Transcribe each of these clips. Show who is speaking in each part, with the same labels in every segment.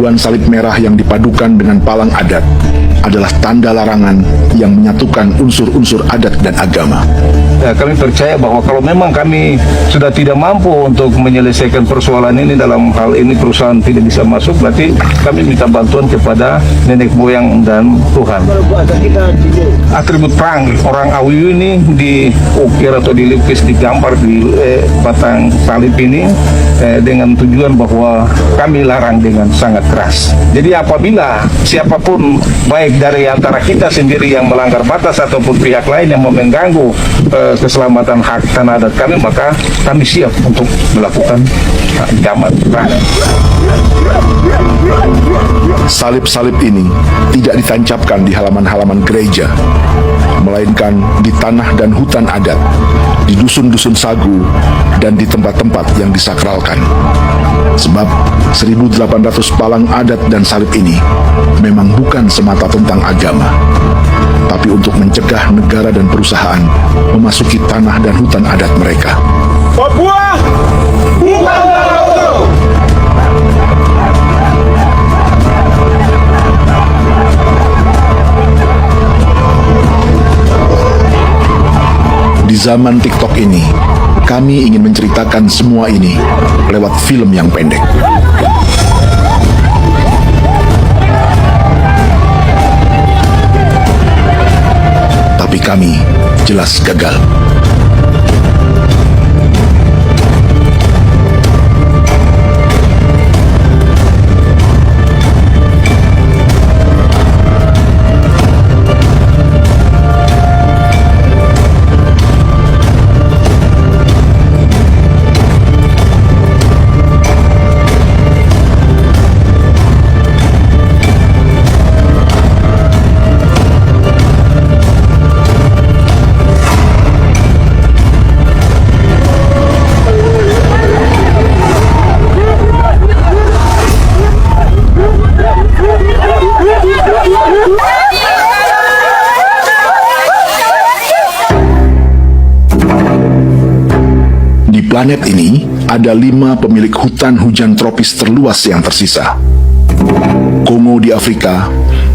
Speaker 1: Ribuan salib merah yang dipadukan dengan palang adat adalah tanda larangan yang menyatukan unsur-unsur adat dan agama.
Speaker 2: Ya, kami percaya bahwa kalau memang kami sudah tidak mampu untuk menyelesaikan persoalan ini, dalam hal ini perusahaan tidak bisa masuk, berarti kami minta bantuan kepada nenek moyang dan Tuhan. Atribut perang orang Awiyu ini diukir atau dilukis, digambar di batang salib ini dengan tujuan bahwa kami larang dengan sangat keras. Jadi apabila siapapun, baik dari antara kita sendiri yang melanggar batas ataupun pihak lain yang mau mengganggu keselamatan hak tanah adat kami, maka kami siap untuk melakukan ancaman perang.
Speaker 1: Salib-salib ini tidak ditancapkan di halaman-halaman gereja, melainkan di tanah dan hutan adat, di dusun-dusun sagu, dan di tempat-tempat yang disakralkan. Sebab 1.800 palang adat dan salib ini memang bukan semata tentang agama, tapi untuk mencegah negara dan perusahaan memasuki tanah dan hutan adat mereka.
Speaker 3: Papua bukan Naruto.
Speaker 1: Di zaman TikTok ini, kami ingin menceritakan semua ini lewat film yang pendek. Tapi kami jelas gagal. Planet ini ada 5 pemilik hutan hujan tropis terluas yang tersisa. Kongo di Afrika,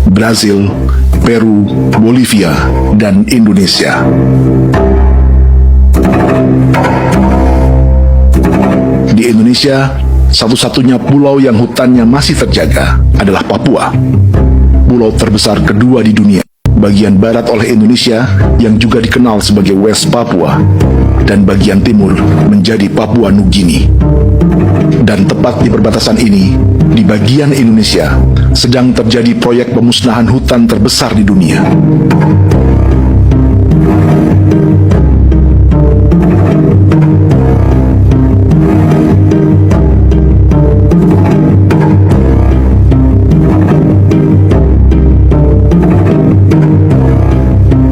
Speaker 1: Brazil, Peru, Bolivia, dan Indonesia. Di Indonesia, satu-satunya pulau yang hutannya masih terjaga adalah Papua, pulau terbesar kedua di dunia, bagian barat oleh Indonesia yang juga dikenal sebagai West Papua, dan bagian timur menjadi Papua Nugini. Dan tepat di perbatasan ini, di bagian Indonesia, sedang terjadi proyek pemusnahan hutan terbesar di dunia.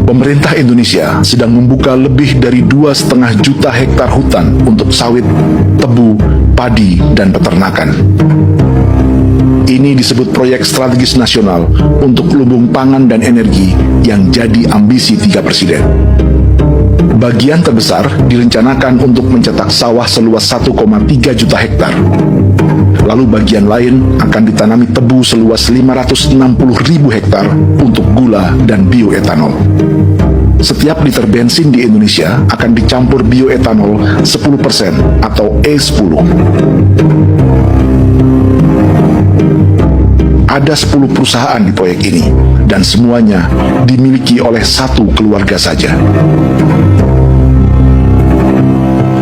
Speaker 1: Pemerintah Indonesia sedang membuka lebih dari 2,5 juta hektar hutan untuk sawit, tebu, padi, dan peternakan. Ini disebut proyek strategis nasional untuk lumbung pangan dan energi yang jadi ambisi 3 presiden. Bagian terbesar direncanakan untuk mencetak sawah seluas 1,3 juta hektar. Lalu bagian lain akan ditanami tebu seluas 560.000 hektar untuk gula dan bioetanol. Setiap liter bensin di Indonesia akan dicampur bioetanol 10% atau E10. Ada 10 perusahaan di proyek ini, dan semuanya dimiliki oleh satu keluarga saja.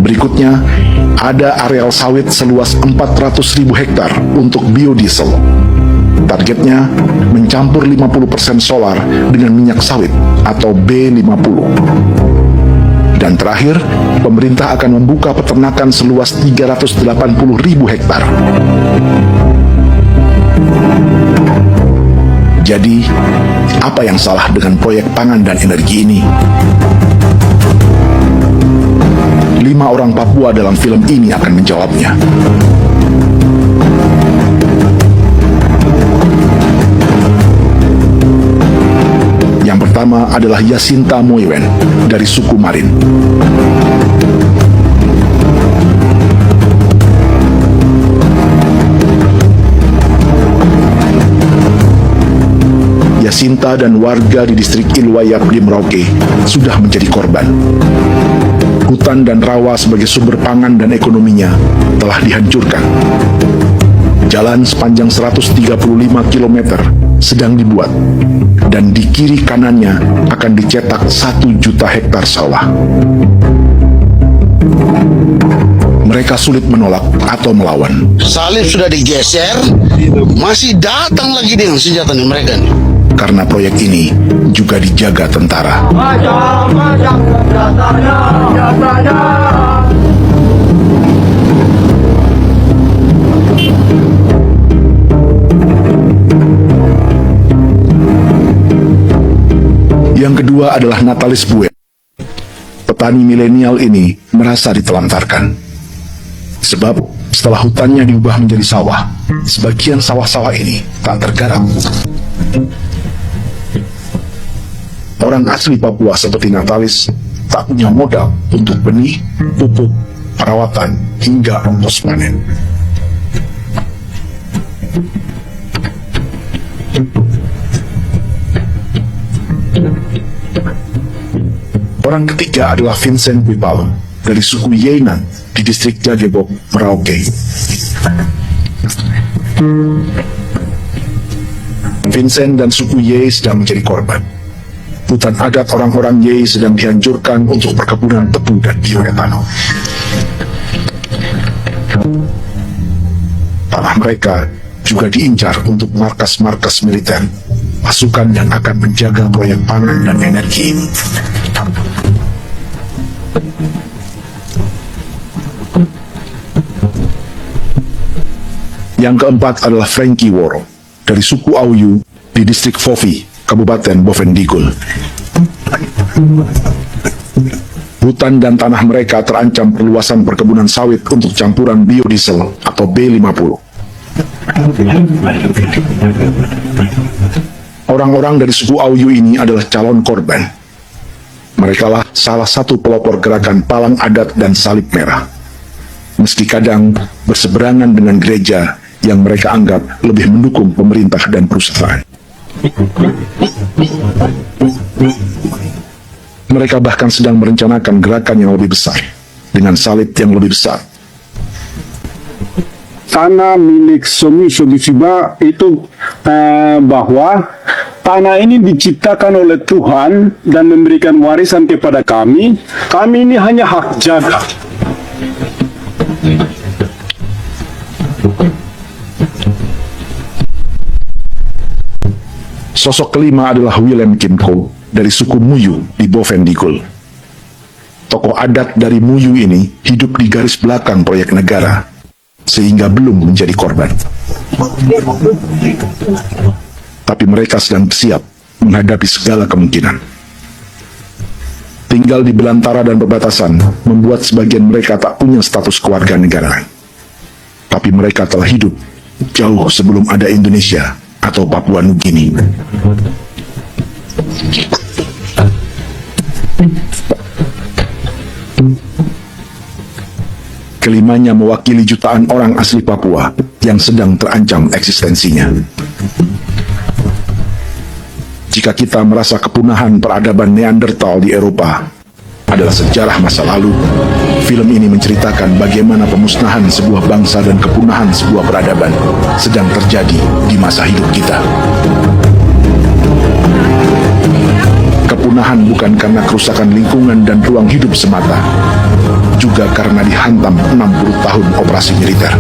Speaker 1: Berikutnya, ada areal sawit seluas 400.000 hektar untuk biodiesel. Targetnya mencampur 50% solar dengan minyak sawit atau B50. Dan terakhir, pemerintah akan membuka peternakan seluas 380.000 hektar. Jadi, apa yang salah dengan proyek pangan dan energi ini? 5 orang Papua dalam film ini akan menjawabnya. Yang pertama adalah Yasinta Moiwen dari suku Marin. Jacinta dan warga di distrik Ilwayap di Merauke sudah menjadi korban. Hutan dan rawa sebagai sumber pangan dan ekonominya telah dihancurkan. Jalan sepanjang 135 km sedang dibuat, dan di kiri kanannya akan dicetak 1 juta hektar sawah. Mereka sulit menolak atau melawan.
Speaker 4: Salib sudah digeser, masih datang lagi dengan senjata nih mereka nih.
Speaker 1: Karena proyek ini juga dijaga tentara. Yang kedua adalah Natalis Bue. Petani milenial ini merasa ditelantarkan. Sebab setelah hutannya diubah menjadi sawah, sebagian sawah-sawah ini tak tergarap. Orang asli Papua seperti Natalis tak punya modal untuk benih, pupuk, perawatan, hingga ongkos panen. Orang ketiga adalah Vincent Wipalo dari suku Yenan di distrik Jagebok, Merauke. Vincent dan suku Ye sedang menjadi korban. Hutan adat orang-orang Ye sedang dihancurkan untuk perkebunan tebu dan bioetanol. Tanah mereka juga diincar untuk markas-markas militer, pasukan yang akan menjaga proyek pangan dan energi ini. Yang keempat adalah Frankie Woro dari suku Auyu di distrik Fofi, Kabupaten Bovendigul. Hutan dan tanah mereka terancam perluasan perkebunan sawit untuk campuran biodiesel atau B50. Orang-orang dari suku Auyu ini adalah calon korban. Merekalah salah satu pelopor gerakan Palang Adat dan Salib Merah. Meski kadang berseberangan dengan gereja yang mereka anggap lebih mendukung pemerintah dan perusahaan. Mereka bahkan sedang merencanakan gerakan yang lebih besar, dengan salib yang lebih besar.
Speaker 5: Tanah milik Somi Sogisiba itu bahwa tanah ini diciptakan oleh Tuhan dan memberikan warisan kepada kami. Kami ini hanya hak jaga.
Speaker 1: Sosok kelima adalah Willem Kimco dari suku Muyu di Bovendigul. Tokoh adat dari Muyu ini hidup di garis belakang proyek negara, sehingga belum menjadi korban. Tapi mereka sedang siap menghadapi segala kemungkinan. Tinggal di belantara dan perbatasan membuat sebagian mereka tak punya status kewarganegaraan. Tapi mereka telah hidup jauh sebelum ada Indonesia atau Papua Nugini. Kelimanya mewakili jutaan orang asli Papua yang sedang terancam eksistensinya. Jika kita merasa kepunahan peradaban Neanderthal di Eropa adalah sejarah masa lalu, film ini menceritakan bagaimana pemusnahan sebuah bangsa dan kepunahan sebuah peradaban sedang terjadi di masa hidup kita. Kepunahan bukan karena kerusakan lingkungan dan ruang hidup semata, juga karena dihantam 60 tahun operasi militer.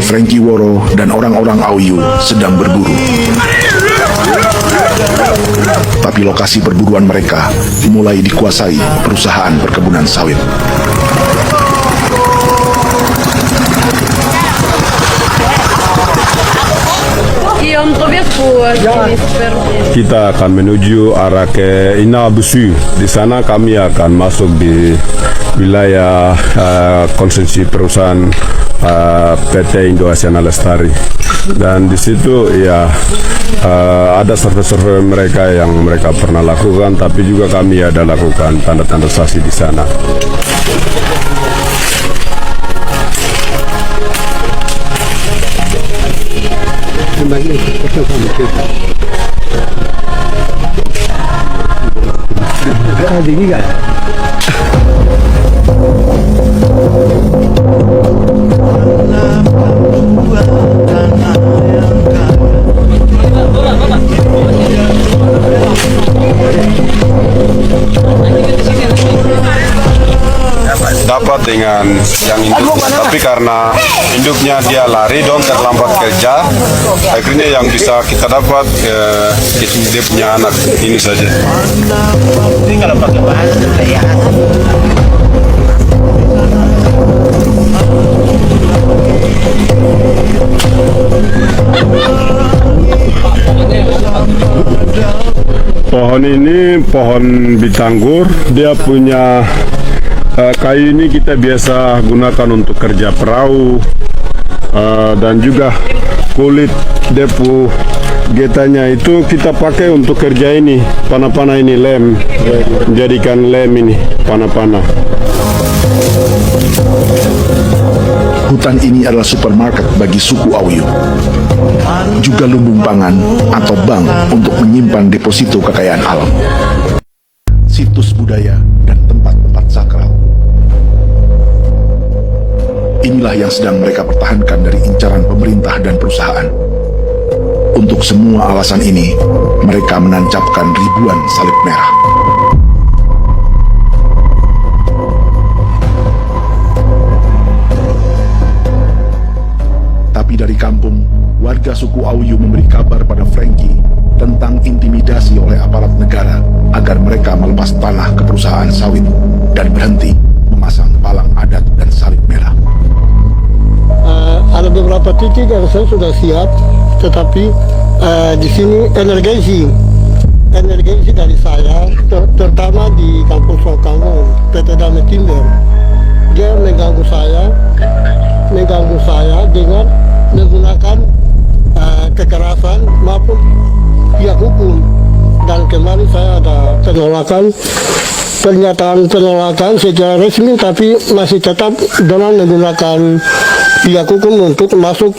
Speaker 1: Frankie Woro dan orang-orang Auyu sedang berburu. Tapi lokasi perburuan mereka mulai dikuasai perusahaan perkebunan sawit.
Speaker 6: kita akan menuju arah ke Inabusu. Di sana kami akan masuk di wilayah konsesi perusahaan PT Indo Asiana Lestari, dan di situ ya ada survei-survei mereka yang mereka pernah lakukan, tapi juga kami ada lakukan tanda-tanda saksi di sana. Dapat dengan yang induknya, tapi karena induknya dia lari dong terlambat kerja, akhirnya yang bisa kita dapat dia punya anak ini saja.
Speaker 7: Ini kalau pakai bahasa ya.
Speaker 6: Pohon ini pohon bitanggur, dia punya kayu ini kita biasa gunakan untuk kerja perahu, dan juga kulit depu getanya itu kita pakai untuk kerja ini panah-panah ini, lem, jadikan lem ini panah-panah.
Speaker 1: Hutan ini adalah supermarket bagi suku Auyu, juga lumbung pangan atau bank untuk menyimpan deposito kekayaan alam, situs budaya, dan tempat-tempat sakral. Inilah yang sedang mereka pertahankan dari incaran pemerintah dan perusahaan. Untuk semua alasan ini, mereka menancapkan ribuan salib merah. Tapi dari kampung, warga suku Auyu memberi kabar pada Frankie tentang intimidasi oleh aparat negara agar mereka melepas tanah ke perusahaan sawit dan berhenti memasang palang adat dan salib merah.
Speaker 8: Ada beberapa titik yang saya sudah siap, tetapi di sini emergensi dari saya, terutama di kampung Sokangon, PT Damai Timber. Dia mengganggu saya dengan menggunakan kekerasan maupun pihak hukum. Dan kemarin saya ada pernyataan penolakan secara resmi, tapi masih tetap dengan menggunakan pihak hukum untuk masuk,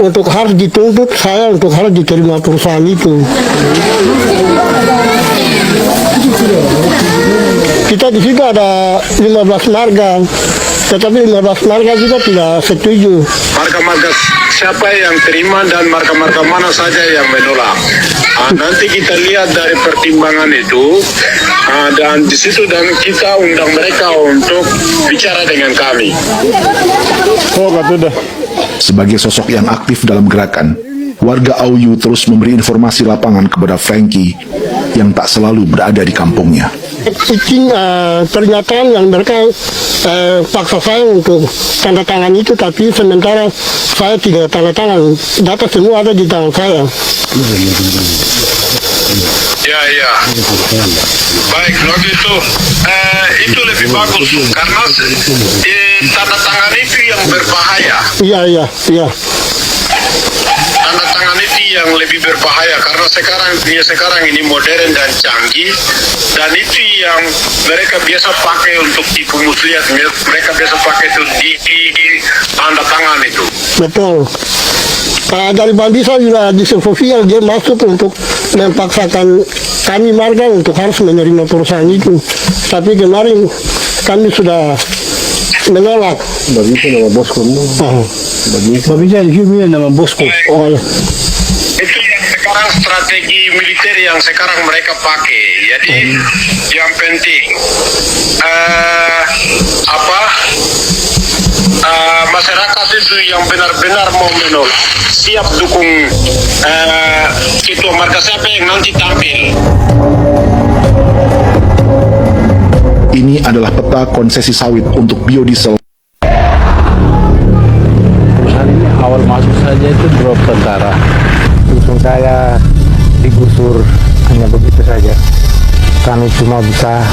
Speaker 8: untuk harus dituntut saya untuk harus diterima perusahaan itu. Kita di situ ada 15 marga, tetapi 15 marga juga tidak setuju.
Speaker 3: Marga-marga siapa yang terima dan marga-marga mana saja yang menolak. Nanti kita lihat dari pertimbangan itu, dan di situ dan kita undang mereka untuk bicara dengan kami.
Speaker 1: Sebagai sosok yang aktif dalam gerakan, warga Auyu terus memberi informasi lapangan kepada Frankie yang tak selalu berada di kampungnya.
Speaker 8: Izin pernyataan yang mereka paksa saya untuk tanda tangan itu, tapi sementara saya tidak tanda tangan. Data semua ada di tangan saya.
Speaker 3: Ya. Baik, kalau gitu itu lebih bagus karena tanda tangan itu yang berbahaya.
Speaker 8: Iya.
Speaker 3: Tanda tangan itu yang lebih berbahaya karena sekarang ini modern dan canggih, dan itu yang mereka biasa pakai untuk tipu muslihat. Mereka biasa pakai itu di tanda tangan itu.
Speaker 8: Betul. Dari Bambisa juga di Sofia dia masuk untuk memaksakan kami marga untuk harus menerima perusahaan itu. Tapi kemarin kami sudah menolak.
Speaker 5: Bagi nama bosku. Bagi di sini nama bosku.
Speaker 8: Oh, ya.
Speaker 3: Itu yang sekarang strategi militer yang sekarang mereka pakai. Jadi yang penting masyarakat itu yang benar-benar mau menolak, siap dukung ketua marga siapa yang nanti tampil.
Speaker 1: Ini adalah peta konsesi sawit untuk biodiesel.
Speaker 7: Perusahaan ini awal masuk saja itu drop tentara. Langsung saya
Speaker 9: hancur hanya begitu saja. Kami cuma bisa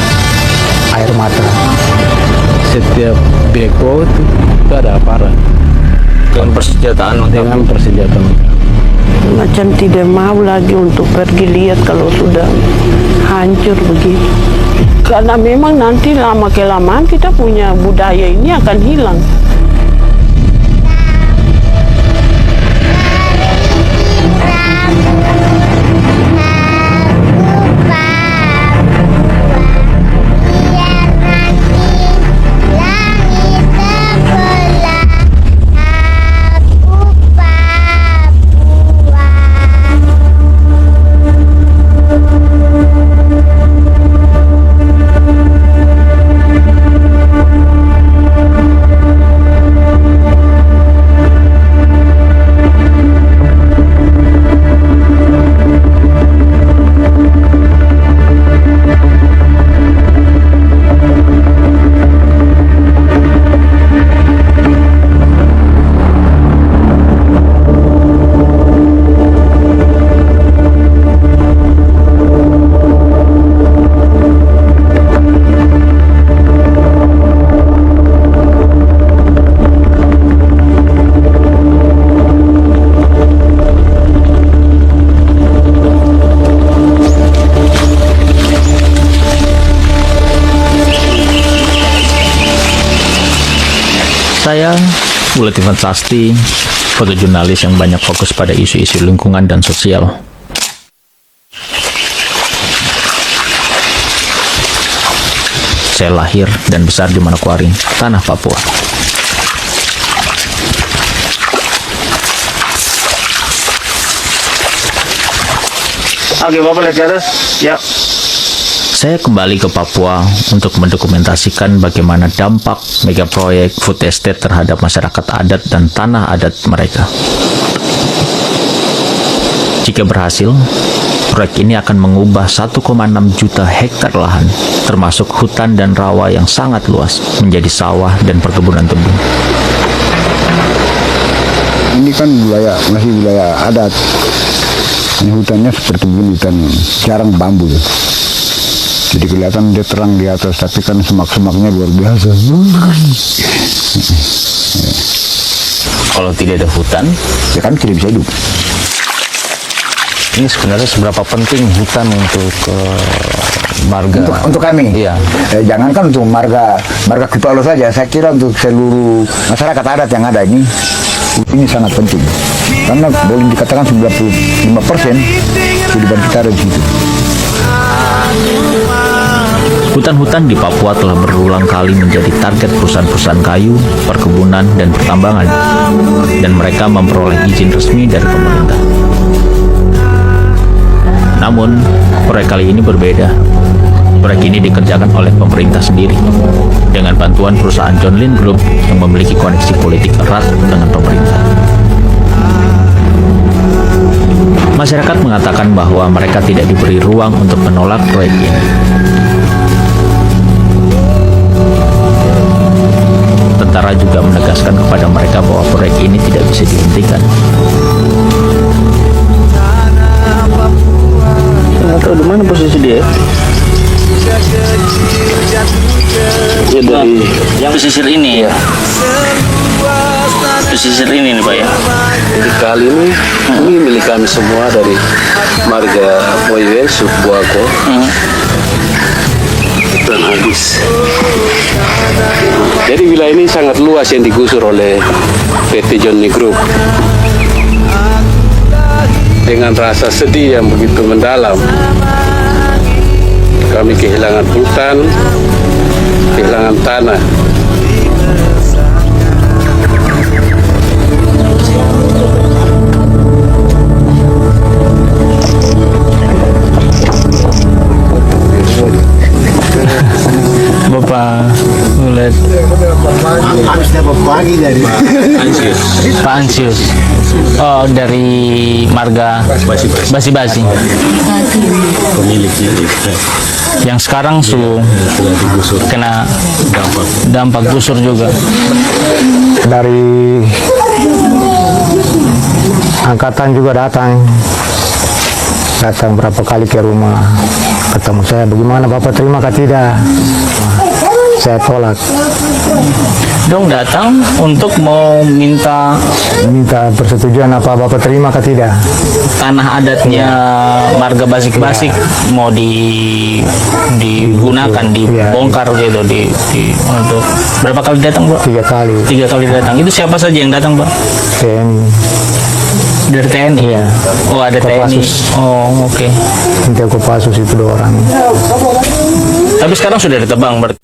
Speaker 9: air mata.
Speaker 10: Setiap beko itu ada aparat dengan persenjataan.
Speaker 11: Macam tidak mau lagi untuk pergi lihat kalau sudah hancur begitu. Karena memang nanti lama kelamaan kita punya budaya ini akan hilang.
Speaker 12: Saya, Bulet Ivan Sasti, fotojurnalis yang banyak fokus pada isu-isu lingkungan dan sosial. Saya lahir dan besar di Manokwari, tanah Papua.
Speaker 2: Oke, Bapak lihat ke atas. Ya.
Speaker 12: Saya kembali ke Papua untuk mendokumentasikan bagaimana dampak megaproyek food estate terhadap masyarakat adat dan tanah adat mereka. Jika berhasil, proyek ini akan mengubah 1,6 juta hektar lahan, termasuk hutan dan rawa yang sangat luas, menjadi sawah dan perkebunan tebu.
Speaker 9: Ini kan masih wilayah adat. Ini hutannya seperti begini, hutan jarang bambu. Jadi kelihatan dia terang di atas, tapi kan semak-semaknya luar biasa.
Speaker 12: Kalau tidak ada hutan,
Speaker 9: ya kan tidak bisa hidup.
Speaker 12: Ini sebenarnya seberapa penting hutan untuk marga?
Speaker 9: Untuk kami?
Speaker 12: Iya.
Speaker 9: Jangankan untuk marga Kipalo saja, saya kira untuk seluruh masyarakat adat yang ada ini sangat penting. Karena boleh dikatakan 95% kehidupan kita ada di situ.
Speaker 12: Hutan-hutan di Papua telah berulang kali menjadi target perusahaan-perusahaan kayu, perkebunan, dan pertambangan, dan mereka memperoleh izin resmi dari pemerintah. Namun, proyek kali ini berbeda. Proyek ini dikerjakan oleh pemerintah sendiri, dengan bantuan perusahaan John Lynn Group yang memiliki koneksi politik erat dengan pemerintah. Masyarakat mengatakan bahwa mereka tidak diberi ruang untuk menolak proyek ini. Tentara juga menegaskan kepada mereka bahwa proyek ini tidak bisa dihentikan.
Speaker 10: Nggak tahu di mana posisi dia. Ya dari
Speaker 12: yang pesisir ini ya. Pesisir ini nih Pak ya.
Speaker 10: Jadi kali ini milik kami semua dari marga Moyuen, suku Ako. Dan habis. Jadi wilayah ini sangat luas yang digusur oleh PT John Lynn Group. Dengan rasa sedih yang begitu mendalam, kami kehilangan hutan, kehilangan tanah.
Speaker 12: Bapak Bulet.
Speaker 4: Habis dapat pagi dari
Speaker 12: Pak Ansius. Oh, dari marga Basi-Basi.
Speaker 10: Pemiliknya
Speaker 12: Yang sekarang kena dampak gusur juga.
Speaker 9: Dari angkatan juga datang. datang berapa kali ke rumah, ketemu saya, bagaimana Bapak terima kah tidak? Saya tolak.
Speaker 12: Dong datang untuk mau minta
Speaker 9: persetujuan apa Bapak terima kah tidak?
Speaker 12: tanah adatnya marga Basik-Basik mau digunakan, dibongkar gitu untuk berapa kali datang, Pak?
Speaker 9: 3 kali.
Speaker 12: 3 kali datang. Itu siapa saja yang datang, Pak?
Speaker 9: TNI.
Speaker 12: Dari TNI?
Speaker 9: Iya.
Speaker 12: Oh, ada TNI. Oh, oke.
Speaker 9: Inti Kopassus itu 2 orang.
Speaker 12: Tapi sekarang sudah ditebang berarti.